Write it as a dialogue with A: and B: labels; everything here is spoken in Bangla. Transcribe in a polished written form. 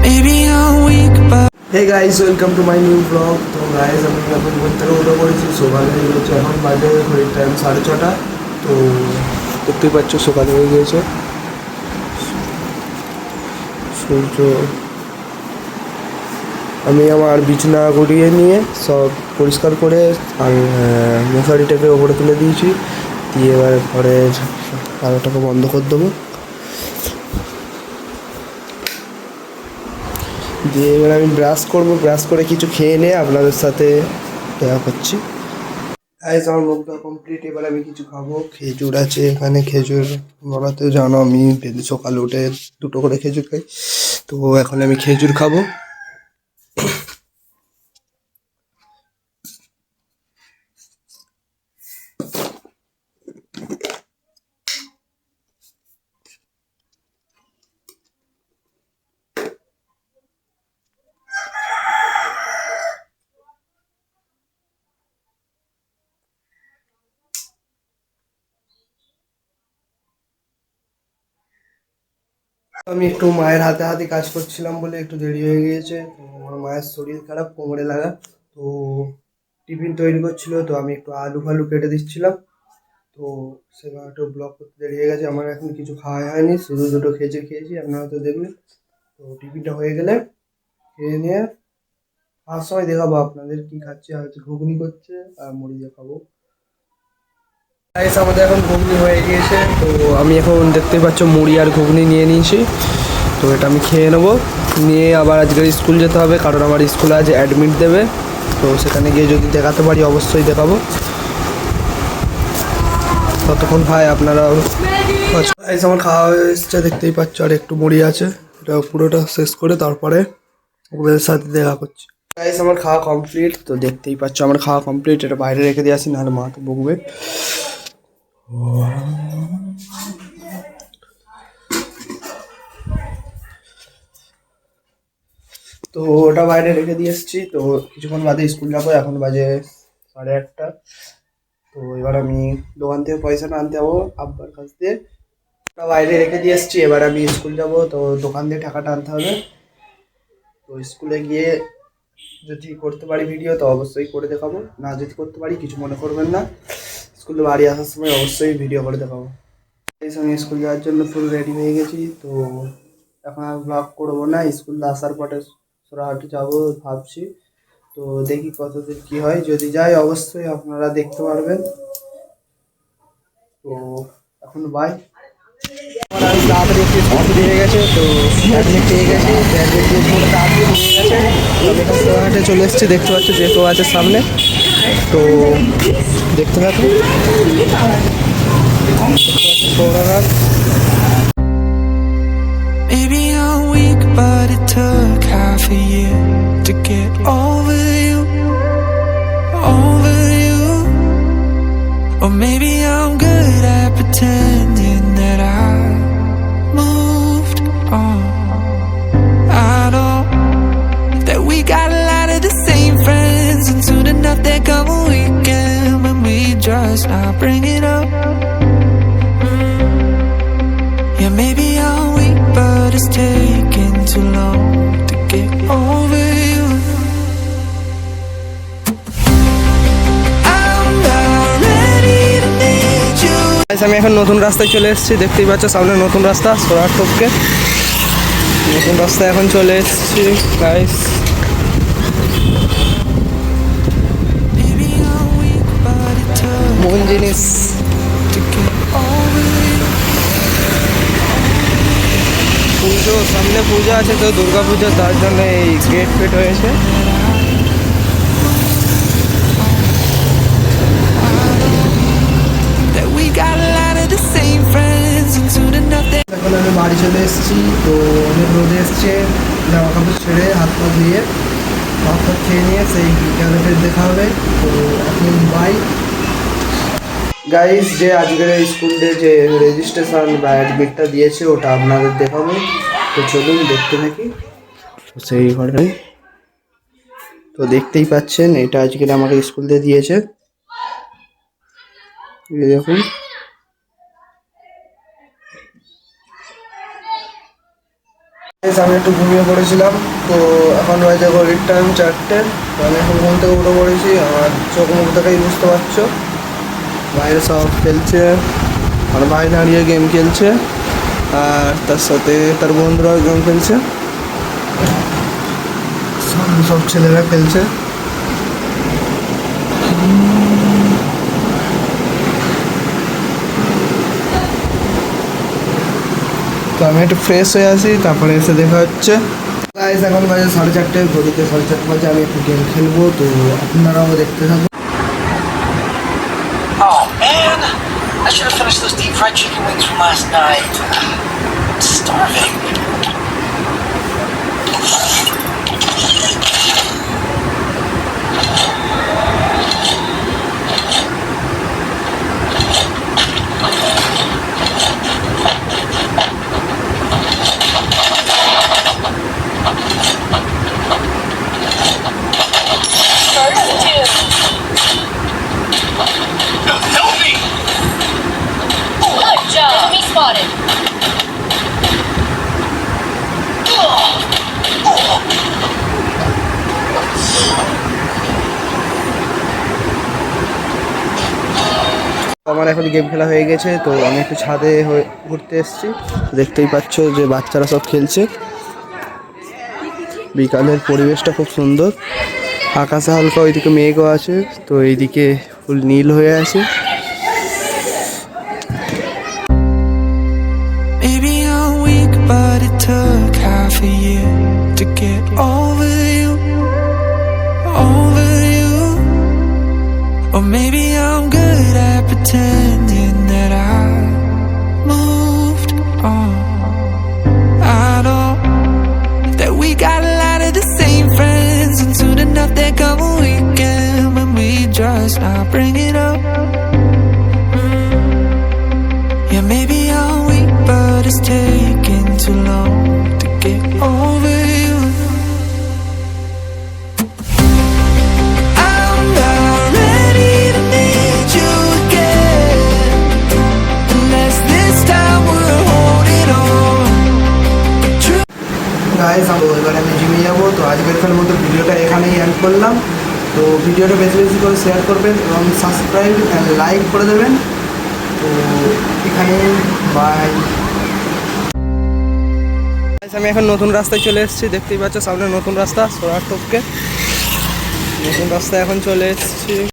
A: Hey guys, welcome to my new vlog. তো গাইজ আমি এখন ঘুম থেকে উঠে পড়েছি। সকালে হয়ে গেছে, এখন বাজে ঘড়ির টাইম 6:30। তো দেখতেই পাচ্ছ সকালে হয়ে গিয়েছে। সূর্য, আমি আমার বিছানা গুড়িয়ে নিয়ে সব পরিষ্কার করে আর মশারিটাকে ওপরে তুলে দিয়েছি, দিয়ে এবার ঘরের আলোটাকে বন্ধ করে দেবো। দিয়ে এবার আমি ব্রাশ করবো, ব্রাশ করে কিছু খেয়ে নিয়ে আপনাদের সাথে দেখা করছি। গাইস আমার মুখটা কমপ্লিট, এবার আমি কিছু খাবো। খেজুর আছে এখানে, খেজুর বলাতে জানো আমি ডেলি সকালে উঠে 2টো করে খেজুর খাই। তো এখন আমি খেজুর খাবো। আমি একটু মায়ের হাতে হাতে কাজ করছিলাম বলে একটু দেরি হয়ে গিয়েছে। তো আমার মায়ের শরীর খারাপ, কোমরে লাগা। তো টিফিন তৈরি করছিল, তো আমি একটু আলু ফালু কেটে দিচ্ছিলাম। তো সেবার একটু ব্লগ করতে দেরি হয়ে গেছে। আমার এখন কিছু খাওয়া হয়নি, শুধু 2টো খেজুর খেয়েছি, আপনারা তো দেখবেন। তো টিফিনটা হয়ে গেলে খেয়ে নিয়ে খাওয়ার সময় দেখাবো আপনাদের কি খাচ্ছি। হয়তো ঘুগনি করছে আর মুড়ি দিয়ে খাবো। গাইস আমাদের এখন ঘুগনি হয়ে গিয়েছে। তো আমি এখন দেখতেই পাচ্ছ মুড়ি আর ঘুগনি নিয়ে নিয়েছি। তো এটা আমি খেয়ে নেবো, নিয়ে আবার আজকে স্কুল যেতে হবে, কারণ আমার স্কুলে আজ অ্যাডমিট দেবে। তো সেখানে গিয়ে যদি দেখাতে পারি অবশ্যই দেখাবো। ততক্ষণ ভাই আপনারাও। গাইস আমার খাওয়া হয়ে এসছে, দেখতেই পাচ্ছ, আর একটু মুড়ি আছে। এটা পুরোটা শেষ করে তারপরে ওদের সাথে দেখা করছি। গাইস আমার খাওয়া কমপ্লিট, তো দেখতেই পাচ্ছ আমার খাওয়া কমপ্লিট। এটা বাইরে রেখে দিয়ে আসি, নাহলে মা তো বকবে। তো ওটা বাইরে রেখে দিয়ে এসেছি। তো কিছুক্ষণ বাদে স্কুল যাবো, এখন বাজে 8:30। তো এবার আমি দোকান থেকে পয়সাটা আনতে যাবো আব্বার কাছ দিয়ে। ওটা বাইরে রেখে দিয়ে এসেছি, এবার আমি স্কুল যাব। তো দোকান দিয়ে টাকাটা আনতে হবে। তো স্কুলে গিয়ে যদি করতে পারি ভিডিও তো অবশ্যই করে দেখাবো, না যদি করতে পারি কিছু মনে করবেন না। স্কুলে বাড়ি আসার সময় অবশ্যই ভিডিও করে দেখাবো। এই আমি স্কুল যাওয়ার জন্য ফুল রেডি হয়ে গেছি। তো এখন আর ব্লগ করবো না, স্কুল আসার পরে সোরাহাটে যাবো ভাবছি। তো দেখি কতদূর কি হয়, যদি যাই অবশ্যই আপনারা দেখতে পারবেন। তো এখন বাই। আমার আজ তাড়াতাড়ি একটু স্কুল হয়ে গেছে, তো অ্যাডমিট পেয়ে গেছি। অ্যাডমিট দিয়ে পুরো তাড়াতাড়ি হয়ে গেছে। আমি এখন সোরাহাটে চলে এসেছি, দেখতে পাচ্ছি যে কেউ আছে সামনে। তো দেখতে থাকুন। সৌরাঘাট।
B: Maybe I'm weak, but it took half a year to get over you, over you. Or maybe I'm good at pretending that I moved on. I know that we got a lot of the same friends, and soon enough there come a weekend when we just not bring it up. Yeah, maybe I'm weak, but it's taking too long to get over you. I'm not ready to meet you.
A: আমি এখন নতুন রাস্তায় চলে এসেছি, দেখতেই পাচ্ছ সামনে নতুন রাস্তা সোরাহাট টপকে। নতুন রাস্তায় এখন চলে এসেছি guys.
B: Maybe I'm weak, but it took
A: মন জিনিস।
B: to get over you.
A: পুজো সামনে, পূজা আছে তো দুর্গা পূজা, তার জন্য এই গেট ফেট হয়েছে।
B: That we got a lot of the same friends, and soon enough they
A: এখন আমি বাড়ি চলে এসেছি। তো অনেক রোদে এসছে, জামা কাপড় ছেড়ে হাত পা ধুয়ে ভাত ফাত খেয়ে নিয়ে সেই বিকালে ফের দেখা হবে। তো এখন বাই গাইস। যে আজকের স্কুলে যে রেজিস্ট্রেশন বা অ্যাডমিটটা দিয়েছে ওটা আপনাদের দেখাবো। তো চলুন দেখতে থাকি। তো সেই ঘরে তো দেখতেই পাচ্ছেন, এটা আজকে আমাকে স্কুল দিয়ে দিয়েছে। এই দেখুন। আমি একটু ঘুমিয়ে পড়েছিলাম, তো এখন বাজে ঘড়ির টাইম 4টে। তো আমি এখন ঘুম থেকে উঠে পড়েছি, আমার চোখ মুখ থেকেই বুঝতে পারছো। বাইরে সব খেলছে, আর ভাই দাঁড়িয়ে গেম খেলছে, আর তার সাথে তার বন্ধুরাও গেম খেলছে, সব ছেলেরা খেলছে। তো আমি একটু ফ্রেশ হয়ে আসি, তারপরে এসে দেখা হচ্ছে। গাইস এখন বাজে 4:30, ঘড়িতে 4:30 বাজে। আমি একটু গেম খেলবো, তো আপনারাও দেখতে থাকুন।
C: Oh man, I should have finished those deep fried chicken wings from last night. I'm starving. Help me!
D: Good job. Enemy spotted.
A: আমার এখন গেম খেলা হয়ে গেছে, তো আমি একটু ছাদে ঘুরতে এসেছি। দেখতেই পাচ্ছ যে বাচ্চারা সব খেলছে। বিকালের পরিবেশটা খুব সুন্দর, আকাশে হালকা ওইদিকে মেঘও আছে, তো এইদিকে ফুল নীল হয়ে আছে।
B: Maybe I'm weak, but it took half a year to get over you, over you. Or maybe I'm good at pretending that I moved on. I know that we got a lot of the same friends, and soon enough there come a weekend when we just not bring it up. Yeah, maybe I'm weak, but it's taking too long to get over you. I'm not ready to meet you again, unless this time we're holding on.
A: Guys এবারে আমি জিমে যাবো। তো আজকের মতো ভিডিওটা এখানেই এন্ড করলাম। তো ভিডিওটা বেশি বেশি করে শেয়ার করবেন এবং সাবস্ক্রাইব অ্যান্ড লাইক করে দেবেন। তো এখানে বাই। আমি এখন নতুন রাস্তায় চলে এসেছি, দেখতেই পাচ্ছ সামনে নতুন রাস্তা, সোনার টপকে নতুন রাস্তায় এখন চলে এসেছি।